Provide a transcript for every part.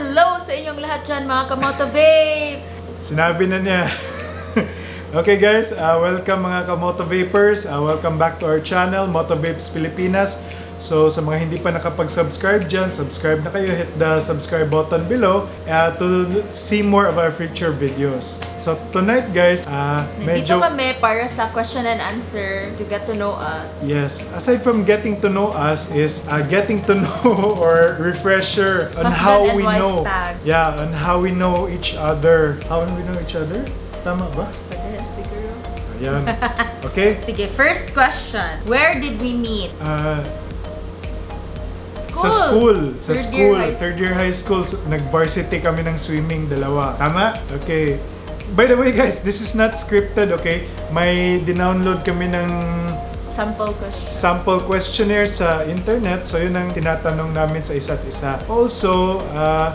hello sa inyong lahat dyan mga kamoto babes! Sinabi na niya. Okay guys, welcome mga kamoto vapers. Welcome back to our channel, Moto Vapes Pilipinas. So sa mga hindi pa nakapag-subscribe dyan, subscribe na kayo. Hit the subscribe button below to see more of our future videos. So tonight guys, Nandito kami para sa question and answer to get to know us. Yes, aside from getting to know us is getting to know or refresher on Husband how and we wife know. tag. Yeah, on how we know each other. How we know each other? Tama ba? Pwede, siguro. Ayan. Okay? Sige, first question. Where did we meet? Sa school. Third Third year high school. Nag-varsity kami ng swimming, dalawa. Tama? Okay. By the way guys, this is not scripted, okay? May dinownload kami ng sample questionnaire sa internet. So yun ang tinatanong namin sa isa't isa. Also,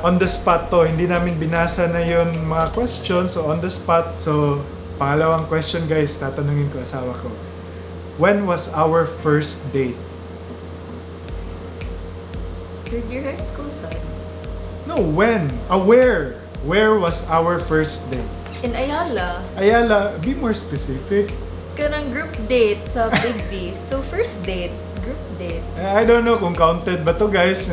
on the spot to. Hindi namin binasa na yun mga questions. So on the spot. So, pangalawang question guys, tatanungin ko asawa ko. When was our first date? Third year high school, son. No, when? Where? Where was our first date? In Ayala. Ayala, be more specific. Kanang group date sa Big B. So, first date. Group date. I don't know kung counted ba to guys.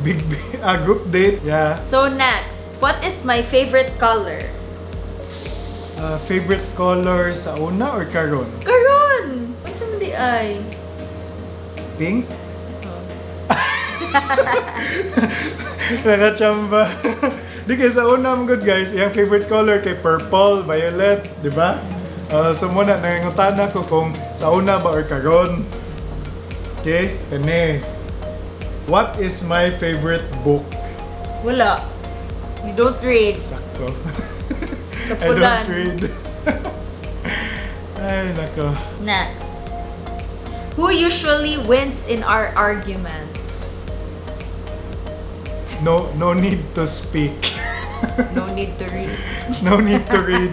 Group date. Yeah. So, next. What is my favorite color? Favorite color sa una or karon? Karon! What's in the eye? Pink? Nakachamba. Di kaya sa una mo good guys, yung favorite color kay purple, violet, di ba? So muna, nangingutana ko kung sa una ba or karon. Okay, kani. What is my favorite book? Wala. We don't read. Sakto. I Kapulan. don't read. Ay, nako. Next. Who usually wins in our arguments? No need to speak. No need to read. No need to read.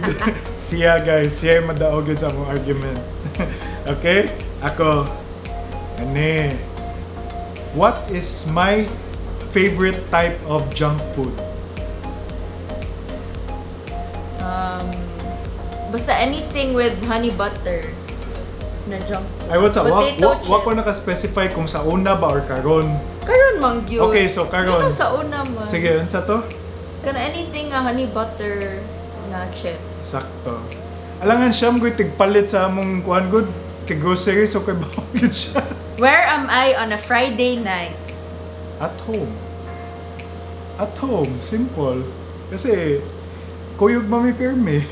Siya guys, siya yung madaogid sa among argument. Okay? Ako. Ani. What is my favorite type of junk food? Basta anything with honey butter na junk food. Ay, what's up? Potato Wa ko chips. naka-specify kung sa una ba or karon. Karon mang gyud. Okay, so karon. Dito sa una man. Sige, unsa to? Kana anything nga honey butter na chips. Sakto. Alangan siya mo tigpalit sa among kuan good tig-grocery so kay bawagid siya. Where am I on a Friday night? At home. At home, simple. Kasi kuyog mami pirmi.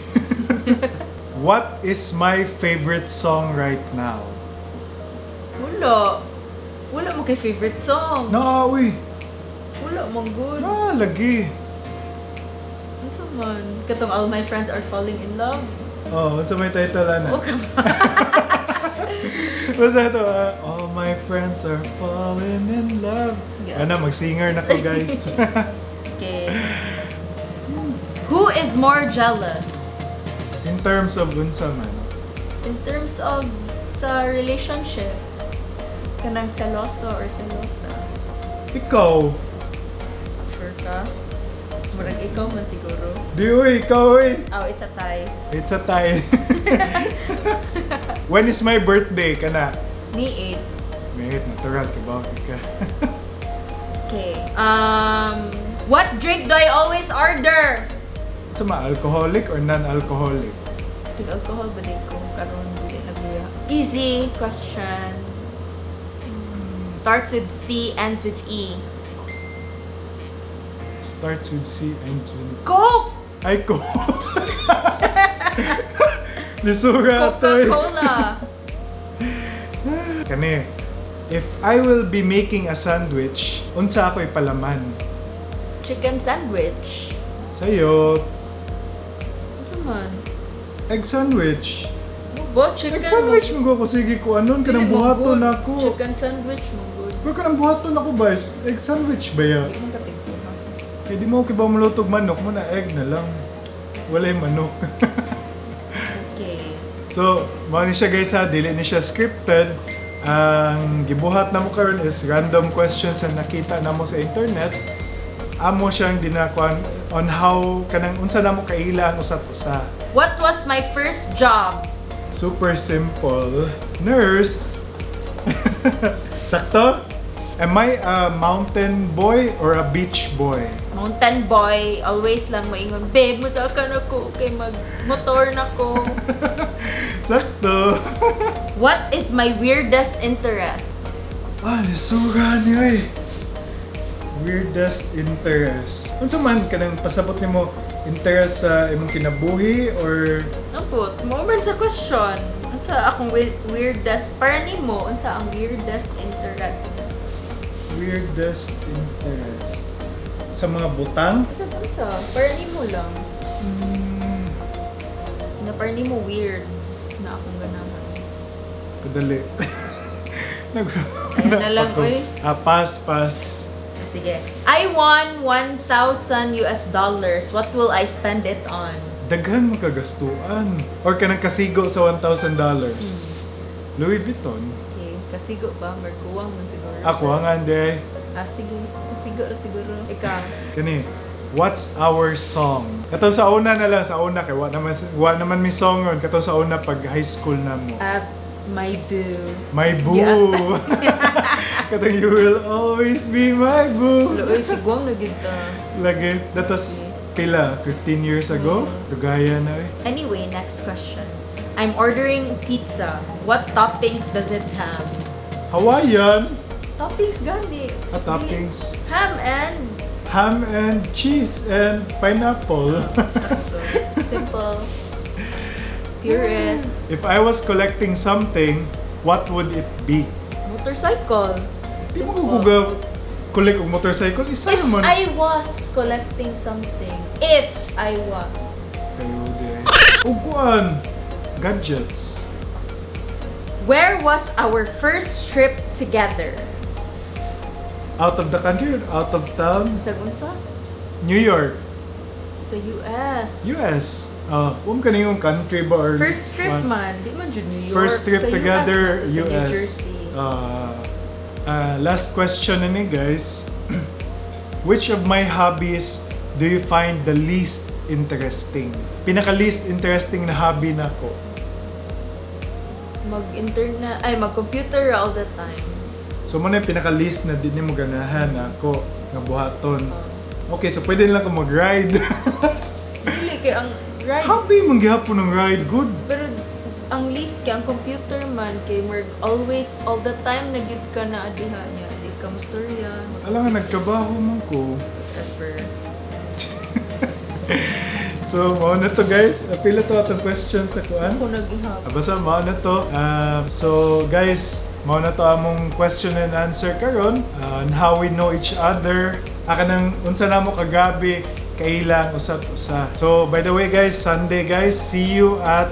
What is my favorite song right now? Wala. Wala mo kay favorite song. No, uy. Wala mong good. Lagi. Ano man? Katong all my friends are falling in love. Oh, unsa may title ana? Okay. Basta ito, all my friends are falling in love. Yeah. Ano, mag-singer na ko guys. Okay. Who is more jealous? In terms of unsa man. In terms of sa relationship, kanang seloso or selosa? Ikaw. Sure ka? Murag ikaw man siguro. Di uy, ikaw uy. Oh, it's a tie. It's a tie. When is my birthday? Kana? Me 8. May natural ka ba? Okay. What drink do I always order? Sa alcoholic or non-alcoholic? Tig-alcohol ba din kung karon dili nagluya? Easy question. Starts with C, ends with E. Starts with C, ends with... Coke! Ay, ko! Lisura tayo. Coca-Cola! Kani, if I will be making a sandwich, unsa ako'y palaman? Chicken sandwich. Sa'yo, Ano man? egg sandwich. Ba, chicken Egg sandwich mo ko. Sige ko, anon ka ng buhaton ako. Chicken sandwich mo good. Pero ka ng buhaton ako ba? Egg sandwich ba ya? Hindi man katigpo na. Eh di mo kiba malutog manok mo na egg na lang. Walay manok. Okay. So, mao ni siya guys ha, dili ni siya scripted. Ang gibuhat na mo karon is random questions na nakita na mo sa internet. amo siyang dinakuan on how kanang unsa namo kaila ang usat-usa. What was my first job? Super simple. Nurse. Sakto? Am I a mountain boy or a beach boy? Mountain boy, always lang maingon, babe, mutakan ako, kay mag-motor na ko. Sakto. What is my weirdest interest? Lisura niya eh. Weirdest interest. Unsa man kanang pasabot nimo interest sa imong kinabuhi or Napot, moment sa question. Unsa akong weirdest, para nimo, unsa ang weirdest interest? weirdest interest sa mga butang? Unsa? Para nimo lang. Na para nimo weird na akong ganahan. Kadali. Ayun na lang, oy. Pass. Sige. I won $1,000. What will I spend it on? Daghan magkagastuan. Or kanang kasigo sa $1,000. Louis Vuitton. Okay. Kasigo ba? Markuwang mo siguro. Ako ang ande. Sige. Kasigo ra siguro. Ikaw. Kani. What's our song? Kato sa una na lang, sa una kay wa naman mi song ron kato sa una pag high school na mo. My boo. My boo. Katong you will always be my boo. Uy, sigwang na gita. Lagi. That was pila 15 years ago. Tugaya na eh. Anyway, next question. I'm ordering pizza. What toppings does it have? Hawaiian. Toppings gani. Toppings. Ham and Ham and cheese and pineapple. simple. Purist. If I was collecting something, what would it be? Motorcycle. Di mo ko collect og motorcycle. Isa If naman. I was collecting something. If I was. Kayo di. Uguan. Gadgets. Where was our first trip together? Out of the country or out of town? Sa unsa? New York. Sa US. US. Ka na yung country ba or First trip man. Di man dyan New York. First trip Sa together, US. Sa New US. Jersey. Last question na ni guys. Which of my hobbies do you find the least interesting? Pinaka-least interesting na hobby na ko. Mag-computer all the time. So, muna yung pinaka-least na di mo ganahan na ako nga buhaton. Okay, so pwede lang ako mag-ride. Dili kay ang ride. Hobby mong gihapon ng ride, good. Pero ang least kay ang computer man kay always all the time nagid ka na adiha niya. Di ka mustorya. Alam nga, nagtrabaho mo ko. Whatever. So, mao na to guys. Pila to atong questions sa kuan. Ako nag-ihap. Basta mao na to. So guys, mao na to among question and answer karon on how we know each other. Aka nang unsa namo kagabi kailang usat-usa. So by the way guys, Sunday guys, see you at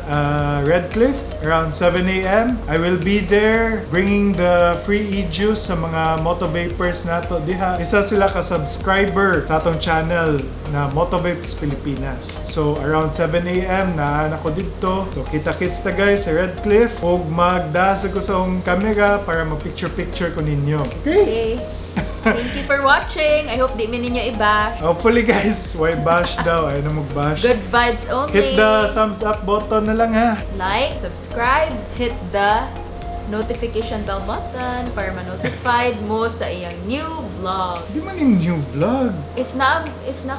Redcliffe around 7 a.m. I will be there bringing the free e-juice sa mga motovapers nato diha. Isa sila ka subscriber sa atong channel na Motovapes Pilipinas. So around 7 a.m. na ako dito. So kita-kits ta guys sa Redcliffe ug magdasag ko sa akong camera para ma-picture-picture ko ninyo. Okay? Thank you for watching. I hope di min ninyo i-bash. Hopefully guys, why bash daw? Ay na mag-bash. Good vibes only. Hit the thumbs up button na lang ha. Like, subscribe, hit the notification bell button para ma-notified mo sa iyang new vlog. Di man yung new vlog. If na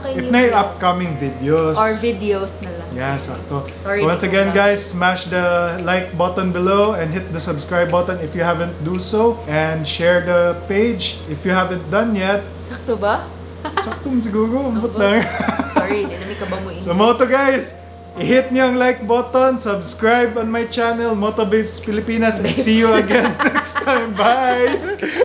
kay If new na yung vlog. upcoming videos. Or videos na lang. Yeah, sakto. Sorry, So once di ko again lang. guys, smash the like button below and hit the subscribe button if you haven't do so. And share the page if you haven't done yet. Sakto ba? Sakto siguro, ambot lang. Sorry, dinami ka ba mo So mo to guys, i-hit niyo ang like button, subscribe on my channel, Motovapes Pilipinas, and see you again next time. Bye!